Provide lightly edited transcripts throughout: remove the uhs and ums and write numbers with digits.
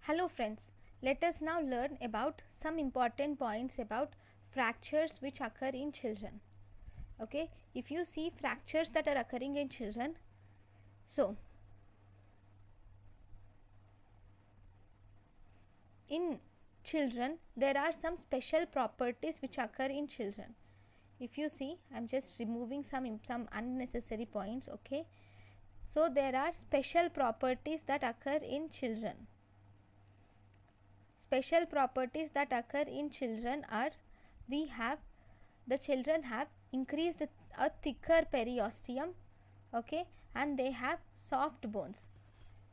Hello friends, let us now learn about some important points about fractures which occur in children. Okay, if you see fractures that are occurring in children, so in children there are some special properties which occur in children. If you see, I am just removing some unnecessary points. Okay, so there are special properties that occur in children. Special properties that occur in children are, the children have increased a thicker periosteum, okay, and they have soft bones.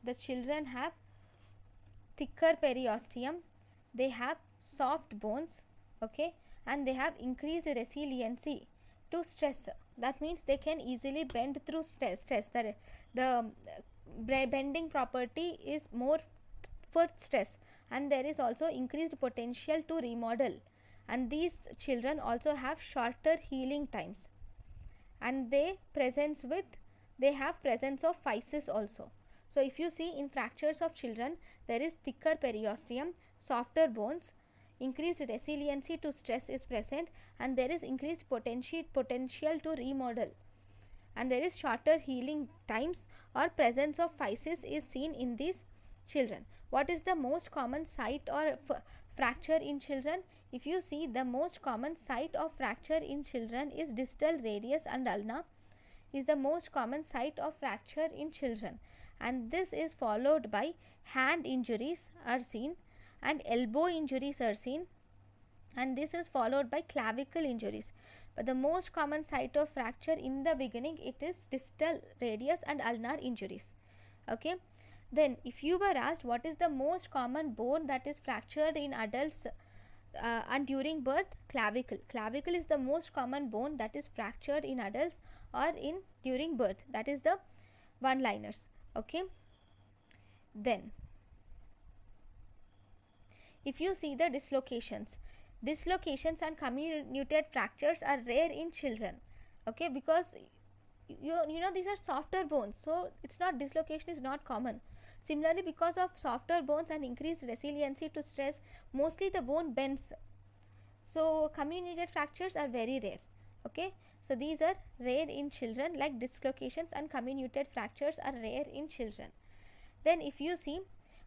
The children have thicker periosteum, they have soft bones, okay, and they have increased resiliency to stress. That means they can easily bend through stress. The bending property is more for stress, and there is also increased potential to remodel, and these children also have shorter healing times, and they have presence of physis also. So if you see, in fractures of children there is thicker periosteum, softer bones, increased resiliency to stress is present, and there is increased potential to remodel, and there is shorter healing times or presence of physis is seen in these children. What is the most common site or fracture in children? If you see, the most common site of fracture in children is distal radius and ulna is the most common site of fracture in children, and this is followed by hand injuries are seen, and elbow injuries are seen, and this is followed by clavicle injuries. But the most common site of fracture in the beginning, it is distal radius and ulnar injuries. Okay, then if you were asked what is the most common bone that is fractured in adults and during birth, clavicle is the most common bone that is fractured in adults or in during birth. That is the one liners. Okay, then if you see the dislocations and comminuted fractures are rare in children. Okay, because you know these are softer bones, so it's not, dislocation is not common. Similarly, because of softer bones and increased resiliency to stress, mostly the bone bends, so comminuted fractures are very rare. Okay, so these are rare in children, like dislocations and comminuted fractures are rare in children. Then if you see,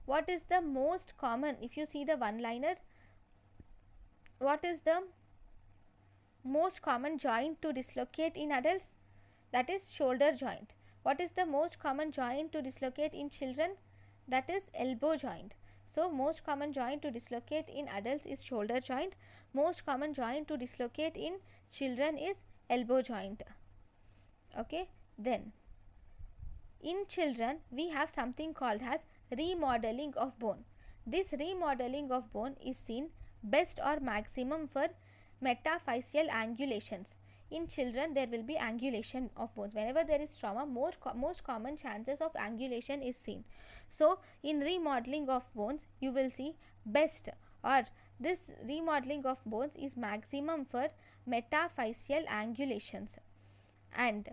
what is the most common, if you see the one liner, what is the most common joint to dislocate in adults? That is shoulder joint. What is the most common joint to dislocate in children? That is elbow joint. So most common joint to dislocate in adults is shoulder joint. Most common joint to dislocate in children is elbow joint. Okay, then in children we have something called as remodeling of bone. This remodeling of bone is seen best or maximum for metaphyseal angulations. In children there will be angulation of bones. Whenever there is trauma, most common chances of angulation is seen. So in remodeling of bones you will see best, or this remodeling of bones is maximum for metaphyseal angulations, and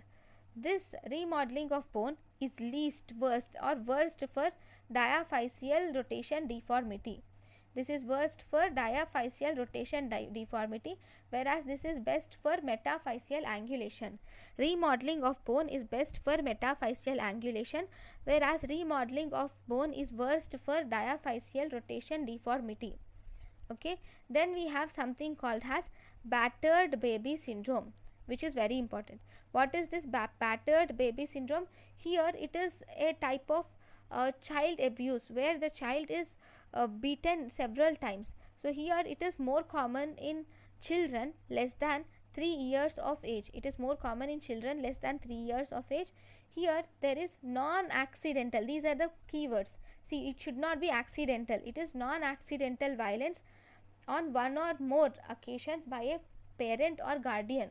this remodeling of bone is least worst for diaphyseal rotation deformity. This is worst for diaphyseal rotation deformity, whereas this is best for metaphyseal angulation. Remodeling of bone is best for metaphyseal angulation, whereas remodeling of bone is worst for diaphyseal rotation deformity. Okay, then we have something called as battered baby syndrome, which is very important. What is this battered baby syndrome? Here it is a type of child abuse where the child is beaten several times. So here it is more common in children less than 3 years of age. It is more common in children less than 3 years of age. Here there is non-accidental. These are the keywords. See, it should not be accidental. It is non-accidental violence on one or more occasions by a parent or guardian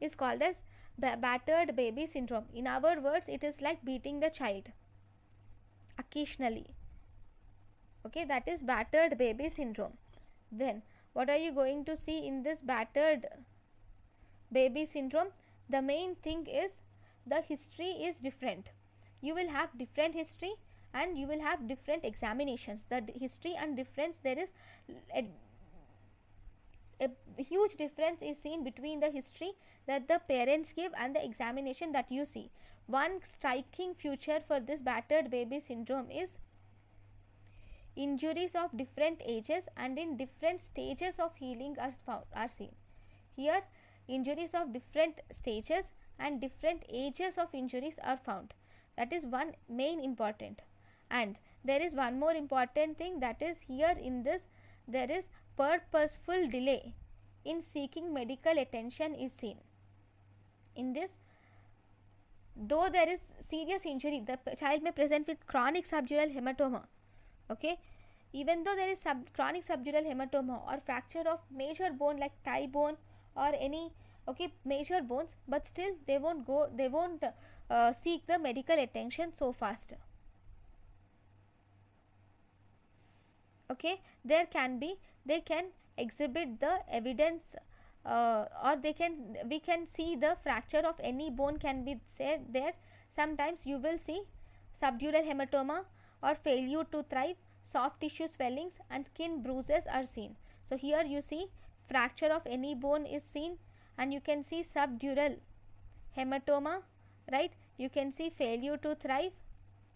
is called as battered baby syndrome. In our words, it is like beating the child occasionally. Okay, that is battered baby syndrome. Then what are you going to see in this battered baby syndrome? The main thing is the history is different. You will have different history, and you will have different examinations. The history and difference, there is a huge difference is seen between the history that the parents give and the examination that you see. One striking feature for this battered baby syndrome is injuries of different ages and in different stages of healing are seen. Here injuries of different stages and different ages of injuries are found. That is one main important. And there is one more important thing, that is here in this there is purposeful delay in seeking medical attention is seen. In this, though there is serious injury, the child may present with chronic subdural hematoma. Okay, even though there is chronic subdural hematoma or fracture of major bone like thigh bone or any major bones, but still they won't seek the medical attention so fast. Okay, they can exhibit the evidence or we can see the fracture of any bone can be said there. Sometimes you will see subdural hematoma or failure to thrive, soft tissue swellings and skin bruises are seen. So here you see fracture of any bone is seen, and you can see subdural hematoma, right? You can see failure to thrive,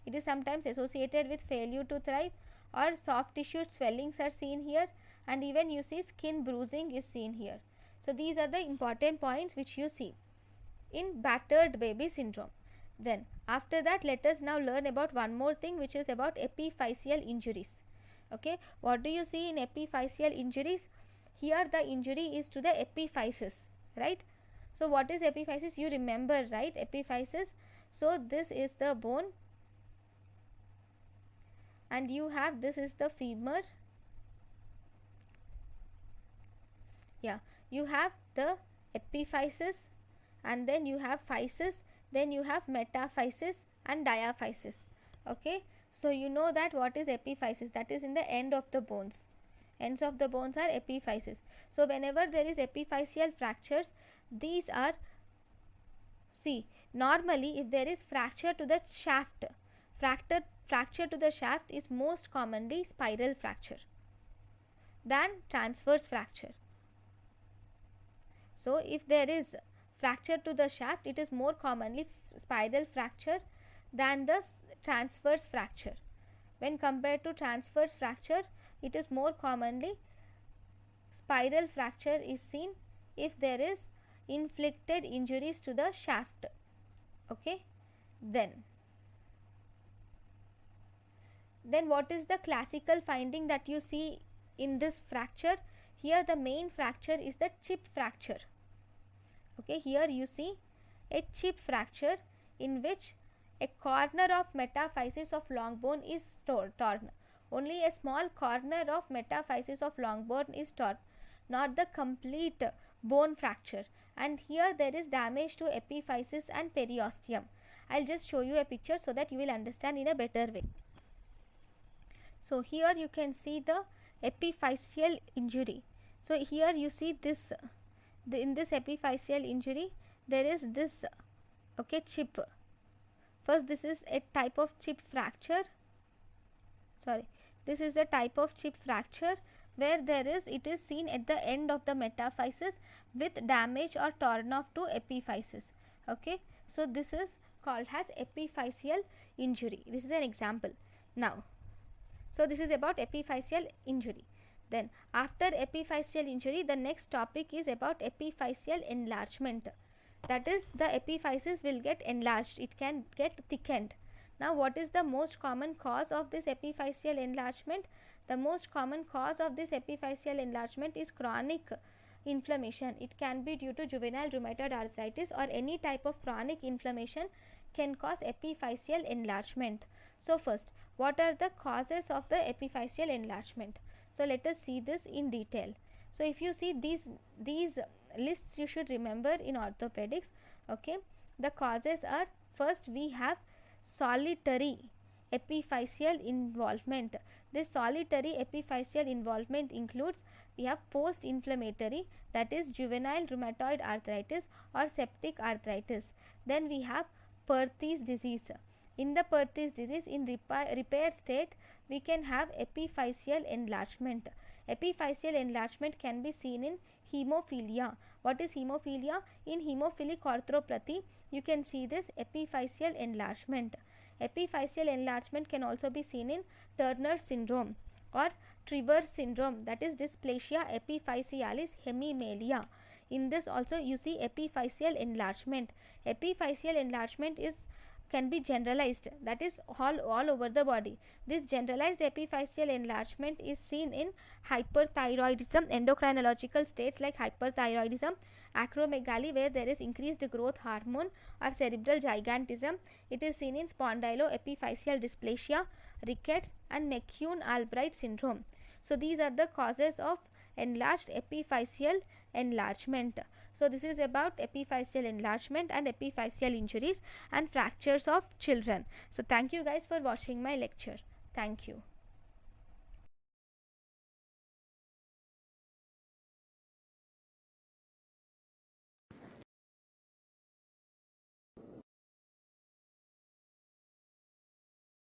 it is sometimes associated with failure to thrive, or soft tissue swellings are seen here, and even you see skin bruising is seen here. So these are the important points which you see in battered baby syndrome. Then after that, let us now learn about one more thing, which is about epiphyseal injuries. Okay, what do you see in epiphyseal injuries? Here the injury is to the epiphysis, right? So what is epiphysis? You remember, right? Epiphysis. So this is the bone, and you have, this is the femur. Yeah, you have the epiphysis, and then you have physis, then you have metaphysis and diaphysis. Okay, so you know that what is epiphysis, that is in the end of the bones. Ends of the bones are epiphysis. So whenever there is epiphyseal fractures, these are, see, normally if there is fracture to the shaft, fracture to the shaft is most commonly spiral fracture than transverse fracture. So if there is fracture to the shaft, it is more commonly spiral fracture than the transverse fracture. When compared to transverse fracture, it is more commonly spiral fracture is seen if there is inflicted injuries to the shaft. Okay, then what is the classical finding that you see in this fracture? Here the main fracture is the chip fracture. Okay, here you see a chip fracture in which a corner of metaphysis of long bone is torn. Only a small corner of metaphysis of long bone is torn, not the complete bone fracture. And here there is damage to epiphysis and periosteum. I'll just show you a picture so that you will understand in a better way. So here you can see the epiphyseal injury. So here you see this, in this epiphyseal injury there is this chip. First, this is a type of chip fracture. This is a type of chip fracture where it is seen at the end of the metaphysis with damage or torn off to epiphysis. Okay, so this is called as epiphyseal injury. This is an example. Now, so this is about epiphyseal injury. Then after epiphyseal injury, the next topic is about epiphyseal enlargement. That is, the epiphysis will get enlarged, it can get thickened. Now what is the most common cause of this epiphyseal enlargement? The most common cause of this epiphyseal enlargement is chronic inflammation. It can be due to juvenile rheumatoid arthritis, or any type of chronic inflammation can cause epiphyseal enlargement. So first, what are the causes of the epiphyseal enlargement? So let us see this in detail. So if you see these lists, you should remember in orthopedics. Okay, the causes are, first we have solitary epiphyseal involvement. This solitary epiphyseal involvement includes, we have post-inflammatory, that is juvenile rheumatoid arthritis or septic arthritis. Then we have Perthes disease. In the Perthes disease, in repair state, we can have epiphyseal enlargement. Epiphyseal enlargement can be seen in hemophilia. What is hemophilia? In hemophilic arthropathy, you can see this epiphyseal enlargement. Epiphyseal enlargement can also be seen in Turner syndrome or Trevor syndrome, that is dysplasia epiphysealis hemimelia. In this also you see epiphyseal enlargement. Epiphyseal enlargement can be generalized, that is all over the body. This generalized epiphyseal enlargement is seen in hyperthyroidism, endocrinological states like hyperthyroidism, acromegaly where there is increased growth hormone, or cerebral gigantism. It is seen in spondyloepiphyseal dysplasia, rickets, and McCune-Albright syndrome. So these are the causes of enlarged epiphyseal enlargement. So this is about epiphyseal enlargement and epiphyseal injuries and fractures of children. So thank you guys for watching my lecture. Thank you.